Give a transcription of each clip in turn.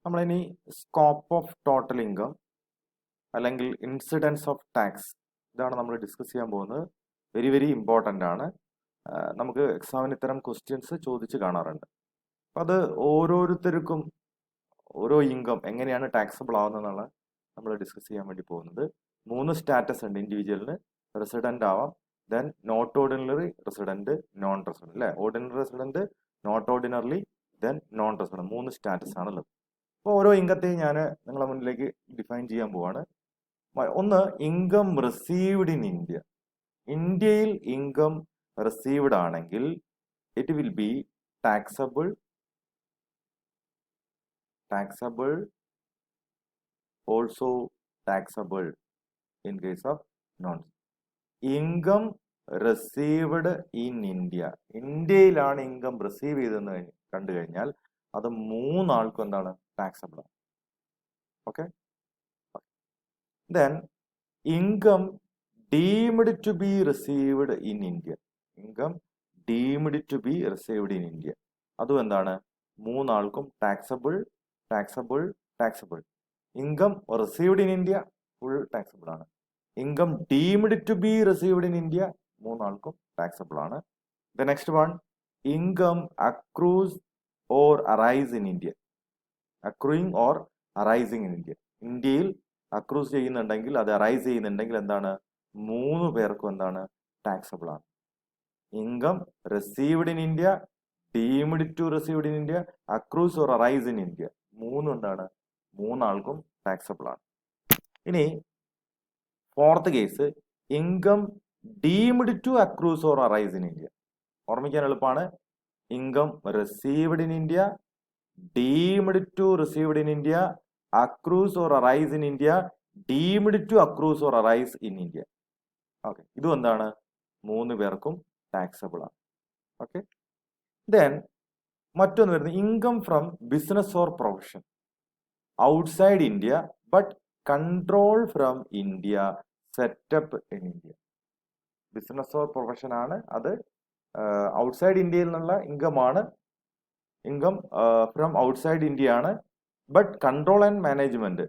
നമ്മളിനി scope of total income അല്ലെങ്കിൽ incidents of tax ഇതാണ് നമ്മൾ ഡിസ്കസ് ചെയ്യാൻ പോകുന്നത്. വെരി വെരി ഇമ്പോർട്ടൻ്റ് ആണ്. നമുക്ക് എക്സാമിന് ഇത്തരം ക്വസ്റ്റ്യൻസ് ചോദിച്ച് കാണാറുണ്ട്. അപ്പം അത് ഓരോരുത്തർക്കും ഓരോ ഇൻകം എങ്ങനെയാണ് ടാക്സബിൾ ആവുന്നതെന്നാണ് നമ്മൾ ഡിസ്കസ് ചെയ്യാൻ വേണ്ടി പോകുന്നത്. 3 സ്റ്റാറ്റസ് ഉണ്ട് ഇൻഡിവിജ്വലിന്. റെസിഡന്റ് ആവാം, then not ordinary resident, non resident അല്ലേ. Ordinary resident, not ordinary, then non resident, 3 status ആണുള്ളത്. അപ്പോൾ ഓരോ ഇൻകത്തെയും ഞാൻ നിങ്ങളുടെ മുന്നിലേക്ക് ഡിഫൈൻ ചെയ്യാൻ പോവാണ്. ഒന്ന്, ഇൻകം റിസീവ്ഡ് ഇൻ ഇന്ത്യ. ഇന്ത്യയിൽ ഇൻകം റിസീവ്ഡ് ആണെങ്കിൽ it will be taxable also taxable in case of non. Income received in India, ഇന്ത്യയിലാണ് ഇൻകം റിസീവ് ചെയ്തെന്ന് കണ്ടു കഴിഞ്ഞാൽ അത് 3 ആൾക്കും എന്താണ് ടാക്സബിൾ ആണ്. Okay. Then income deemed to be received in India. Income deemed to be received in India, അതും എന്താണ് 3 ആൾക്കും taxable. Income received in India full taxable ആണ്. Income deemed to be received in India 3 ആൾക്കും taxable ആണ്. The next one, income accrues or arise in India. Accruing or arising in India. ഇന്ത്യയിൽ accrues ചെയ്യുന്നുണ്ടെങ്കിൽ, അത് arise ചെയ്യുന്നുണ്ടെങ്കിൽ എന്താണ് 3 പേർക്കും എന്താണ് ടാക്സബിൾ ആണ്. Income received in India, deemed to received in India, accrues or arise in India, 3 എന്താണ് 3 ആൾക്കും ടാക്സബിൾ ആണ്. ഇനി 4th case, income deemed to accrues or arise in India. ഓർമ്മിക്കാൻ എളുപ്പമാണ്. Income received in India, deemed to received in India, accrues or arise in India, deemed to accrues or arise in India. Okay, ഇതും എന്താണ് 3 പേർക്കും taxable ആണ്. Okay. Then മറ്റൊന്ന് വരുന്നത് income from business or profession outside India but control from India, setup in India. Business or profession ആണ്, അത് outside ഇന്ത്യയിൽ നിന്നുള്ള ഇൻകം ആണ്. ഇൻകം ഫ്രം ഔട്ട്സൈഡ് ഇന്ത്യ ആണ്, ബട്ട് കൺട്രോൾ ആൻഡ് മാനേജ്മെന്റ്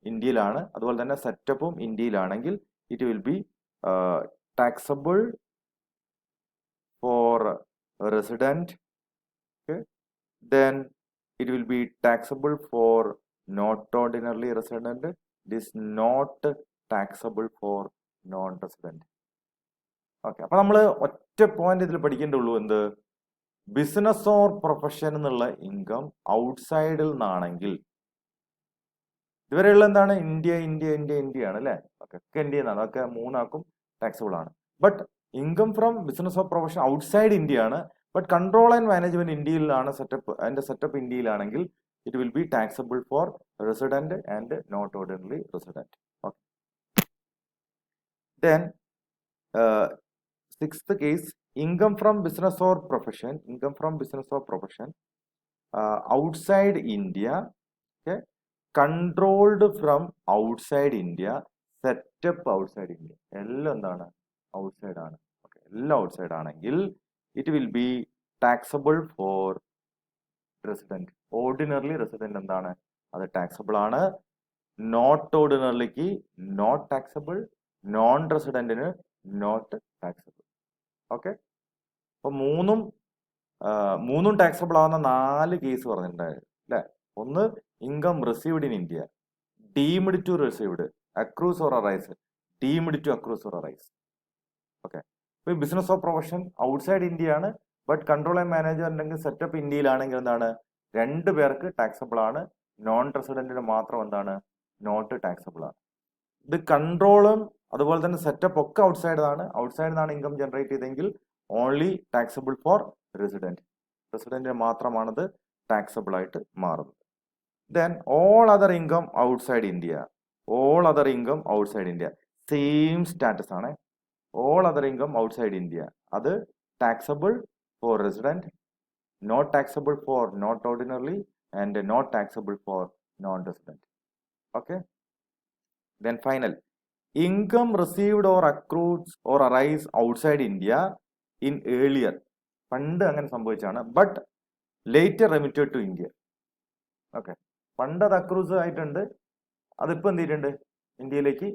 ഇന്ത്യയിലാണ്, അതുപോലെ തന്നെ സെറ്റപ്പും ഇന്ത്യയിലാണെങ്കിൽ it will be taxable for resident. Okay, then it will be taxable for not ordinarily resident. It is not taxable for non-resident. Okay, അപ്പൊ നമ്മൾ ഒറ്റ point ഇതിൽ പഠിക്കേണ്ടുള്ളൂ. എന്ത്? ബിസിനസ് ഓർ പ്രൊഫഷൻ എന്നുള്ള ഇൻകം ഔട്ട്സൈഡിൽ നിന്നാണെങ്കിൽ, ഇതുവരെയുള്ള എന്താണ് ഇന്ത്യ ആണ് അല്ലെ. ഒക്കെ ഇന്ത്യ എന്നാണ്, അതൊക്കെ 3 ആൾക്കും ടാക്സബിൾ ആണ്. But income from business or profession outside India ആണ്, ബട്ട് കൺട്രോൾ ആൻഡ് മാനേജ്മെന്റ് ഇന്ത്യയിലാണ്, സെറ്റപ്പ് അതിന്റെ സെറ്റപ്പ് ഇന്ത്യയിലാണെങ്കിൽ it will be taxable for resident and not ordinary resident. Okay. Then 6th case, income from business or profession outside India, okay, controlled from outside India, setup outside India, എല്ലാം എന്താണ് outside ആണ്. Okay, എല്ലാം outside ആണെങ്കിൽ it will be taxable for resident. Ordinary resident എന്താണ്, അത് taxable ആണ്. Not ഓർഡിനറിക്ക് not taxable, non റെസിഡന്റിന് നോട്ട് ടാക്സബിൾ. ഓക്കെ, അപ്പൊ മൂന്നും ടാക്സബിൾ ആവുന്ന 4 കേസ് പറഞ്ഞിട്ടുണ്ടായിരുന്നു അല്ലെ. ഒന്ന്, income received in India, deemed to received, accrues or arise, deemed to accrues or arise. Okay, ഇപ്പൊ business of profession outside India ആണ്, ബട്ട് കൺട്രോൾ ആൻഡ് മാനേജ്മെന്റ് അല്ലെങ്കിൽ സെറ്റപ്പ് ഇന്ത്യയിലാണെങ്കിൽ എന്താണ് 2 പേർക്ക് ടാക്സബിൾ ആണ്. നോൺ റെസിഡന്റിന് മാത്രം എന്താണ് നോട്ട് ടാക്സബിൾ ആണ്. ഇത് കൺട്രോളും അതുപോലെ തന്നെ സെറ്റപ്പ് ഒക്കെ ഔട്ട്സൈഡ് നിന്നാണ് ഇൻകം ജനറേറ്റ് ചെയ്തെങ്കിൽ ഓൺലി ടാക്സബിൾ ഫോർ റെസിഡന്റിന് മാത്രമാണത് ടാക്സബിൾ ആയിട്ട് മാറുന്നത്. Then all other income outside India same status ആണ്. All other income outside India, അത് taxable for resident, not taxable for not ordinary and not taxable for non resident. Okay. Then final, income received or accrued or arise outside India in earlier, പണ്ട് അങ്ങനെ സംഭവിച്ചാണ്, but later remitted to India. Okay, പണ്ട് അത് അക്രൂസ് ആയിട്ടുണ്ട്, അതിപ്പോൾ എന്ത് ചെയ്തിട്ടുണ്ട്, ഇന്ത്യയിലേക്ക്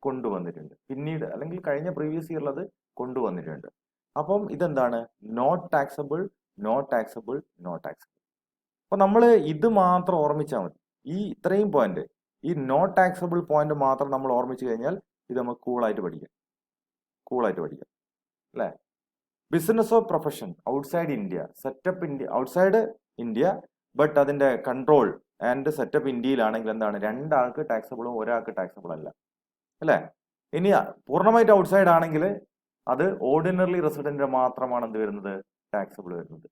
കൊണ്ടുവന്നിട്ടുണ്ട്. പിന്നീട് അല്ലെങ്കിൽ കഴിഞ്ഞ പ്രീവിയസ് ഇയറിൽ അത് കൊണ്ടുവന്നിട്ടുണ്ട്. അപ്പം ഇതെന്താണ്, not taxable, not taxable, not taxable. അപ്പൊ നമ്മൾ ഇത് മാത്രം ഓർമ്മിച്ചാൽ മതി. ഈ ഇത്രയും പോയിന്റ്, ഈ നോട്ട് ടാക്സബിൾ പോയിന്റ് മാത്രം നമ്മൾ ഓർമ്മിച്ചു കഴിഞ്ഞാൽ ഇത് നമുക്ക് കൂളായിട്ട് പഠിക്കാം, കൂളായിട്ട് പഠിക്കാം അല്ലേ. Business of profession outside India, setup India outside India, but അതിന്റെ കൺട്രോൾ ആൻഡ് സെറ്റപ്പ് ഇന്ത്യയിലാണെങ്കിൽ എന്താണ്, രണ്ടാൾക്ക് ടാക്സബിളും ഒരാൾക്ക് ടാക്സബിൾ അല്ല അല്ലേ. ഇനി പൂർണ്ണമായിട്ട് ഔട്ട്സൈഡ് ആണെങ്കിൽ അത് ഓർഡിനറി റെസിഡന്റ് മാത്രമാണ് എന്ത് വരുന്നത്, ടാക്സബിൾ വരുന്നത്.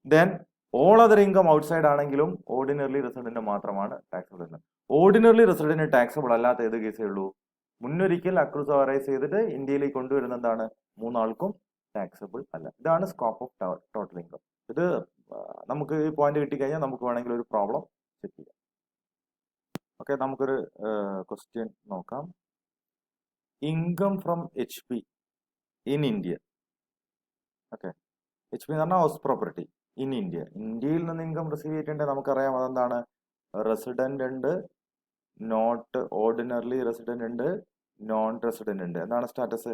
Then all other income outside ആണെങ്കിലും ഓർഡിനറി റെസിഡന്റ് മാത്രമാണ് ടാക്സബിൾ വരുന്നത്. ഓർഡിനറി റെസിഡന്റ് ടാക്സബിൾ അല്ലാത്ത ഏത് കേസേ ഉള്ളൂ, മുന്നൊരിക്കൽ അക്രൂസ് അവറൈസ് ചെയ്തിട്ട് ഇന്ത്യയിലേക്ക് കൊണ്ടുവരുന്ന എന്താണ്, മൂന്നാൾക്കും ടാക്സബിൾ അല്ല. ഇതാണ് സ്കോപ്പ് ഓഫ് ടോട്ടൽ ഇൻകം. ഇത് നമുക്ക് ഈ പോയിന്റ് കിട്ടിക്കഴിഞ്ഞാൽ നമുക്ക് വേണമെങ്കിൽ ഒരു പ്രോബ്ലം ചെക്ക് ചെയ്യാം. ഓക്കെ, നമുക്കൊരു ക്വസ്റ്റ്യൻ നോക്കാം. Income from HP in India. Okay, HP എന്ന് പറഞ്ഞാൽ ഹൗസ് പ്രോപ്പർട്ടി ഇൻ ഇന്ത്യ. ഇന്ത്യയിൽ നിന്ന് ഇൻകം റിസീവ് ചെയ്തിട്ടുണ്ടെങ്കിൽ നമുക്കറിയാം അതെന്താണ്, റെസിഡന്റ് ഉണ്ട്, നോട്ട് ഓർഡിനറി റെസിഡന്റ് ഉണ്ട്, നോൺ റെസിഡന്റ് ഉണ്ട്. എന്താണ് സ്റ്റാറ്റസ്,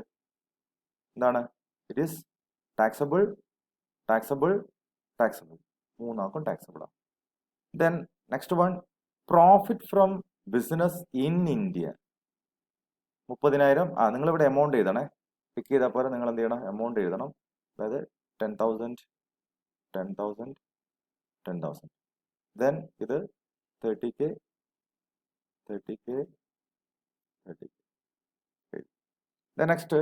എന്താണ്, it is taxable, taxable, taxable, മൂന്നാൾക്കും ടാക്സബിൾ ആണ്. Then next one, profit from business in India 30,000. നിങ്ങൾ ഇവിടെ എമൗണ്ട് എഴുതണേ, പിക്ക് ചെയ്താൽ പോലെ നിങ്ങൾ എന്ത് ചെയ്യണം, എമൗണ്ട് എഴുതണം. അതായത് 10,000, 10,000, 10,000. ദെൻ ഇത് 30K, 30K, 30K. Then next,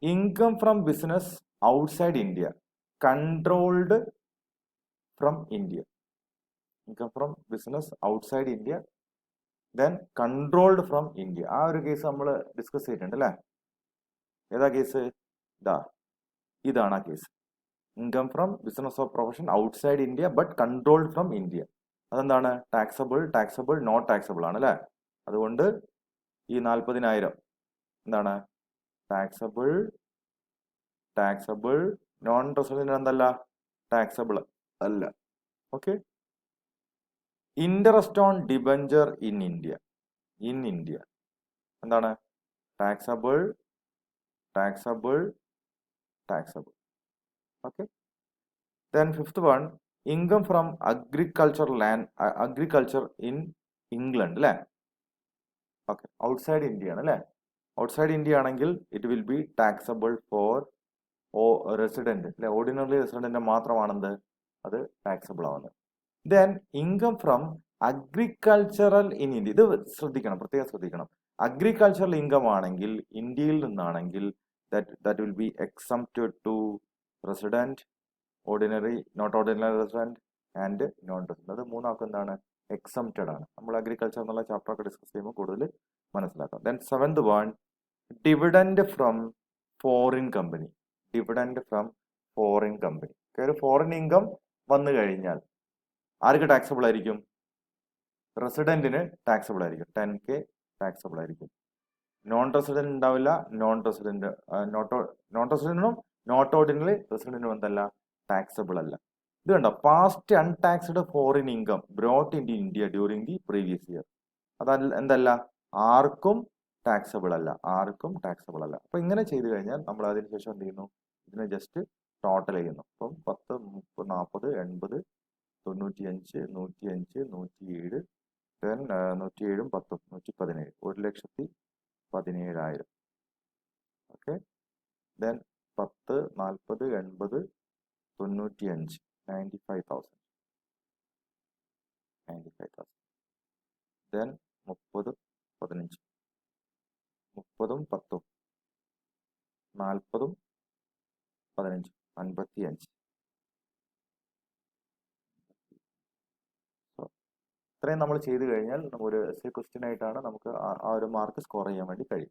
income from business outside India controlled from India. Income from business outside India, then controlled from India. ആ ഒരു കേസ് നമ്മൾ ഡിസ്കസ് ചെയ്തിട്ടുണ്ട് അല്ലേ. ഏതാ കേസ്, ഇതാണ് ആ case. Income from business of profession outside India but controlled from India. അതെന്താണ്, taxable, taxable, not taxable ആണ് അല്ലേ. അതുകൊണ്ട് ഈ 40,000 എന്താണ്, ടാക്സബിൾ, ടാക്സബിൾ, നോൺ റെസിഡന്റ് എന്തല്ല, ടാക്സബിൾ അല്ല. Okay. Interest on debenture in India, in India എന്താണ്, taxable, taxable, taxable. Okay. Then fifth one, income from agriculture land, agriculture in England അല്ലേ. Okay, outside India ആണ് അല്ലേ. ഔട്ട്സൈഡ് ഇന്ത്യ ആണെങ്കിൽ it will be taxable for resident അല്ലെ, ordinary resident മാത്രമാണെന്ത്, അത് taxable ആവുന്നത്. Then income from agricultural in India, ഇത് ശ്രദ്ധിക്കണം, പ്രത്യേകം ശ്രദ്ധിക്കണം. അഗ്രികൾച്ചറൽ ഇൻകം ആണെങ്കിൽ ഇന്ത്യയിൽ നിന്നാണെങ്കിൽ that will be exempted to resident, ordinary, not ordinary resident and non resident. അത് മൂന്നാൾക്ക് എന്താണ്, എക്സംപ്റ്റഡ് ആണ്. നമ്മൾ അഗ്രികൾച്ചർ എന്നുള്ള ചാപ്റ്റർ ഒക്കെ ഡിസ്കസ് ചെയ്യുമ്പോൾ കൂടുതൽ മനസ്സിലാക്കാം. Then seventh one, dividend from foreign company, dividend from foreign company. ഒരു ഫോറിൻ ഇൻകം വന്നു കഴിഞ്ഞാൽ ആർക്ക് ടാക്സബിൾ ആയിരിക്കും, റെസിഡന്റിന് ടാക്സബിൾ ആയിരിക്കും, 10K ടാക്സബിൾ ആയിരിക്കും. നോൺ റെസിഡന്റ് ഉണ്ടാവില്ല, നോൺ റെസിഡന്റ്, നോൺ റെസിഡന്റിനും നോട്ട് ഓർഡിനറി റെസിഡന്റിനും എന്തല്ല, ടാക്സബിൾ അല്ല. ഇത് കണ്ടോ, past untaxed foreign income brought in India during the previous year. അതല്ല എന്തല്ല, ആർക്കും ടാക്സബിൾ അല്ല, ആർക്കും ടാക്സബിൾ അല്ല. അപ്പൊ ഇങ്ങനെ ചെയ്തു കഴിഞ്ഞാൽ നമ്മൾ അതിനുശേഷം എന്ത് ചെയ്യുന്നു, ഇതിനെ ജസ്റ്റ് ടോട്ടൽ ചെയ്യുന്നു. അപ്പം 10, 30, 40, 80, 95, 105, 107, ദെൻ 107, 10, 117, 1,17,000. ഓക്കെ. ദെൻ 10, 40, 80, 95, 95,000, 95,000. ദെൻ 30, 15, 30, 10, 40, 15, 55. ഇത്രയും നമ്മൾ ചെയ്തു കഴിഞ്ഞാൽ ഒരു ക്വസ്റ്റ്യൻ ആയിട്ടാണ് നമുക്ക് ആ ഒരു മാർക്ക് സ്കോർ ചെയ്യാൻ വേണ്ടി കഴിയും.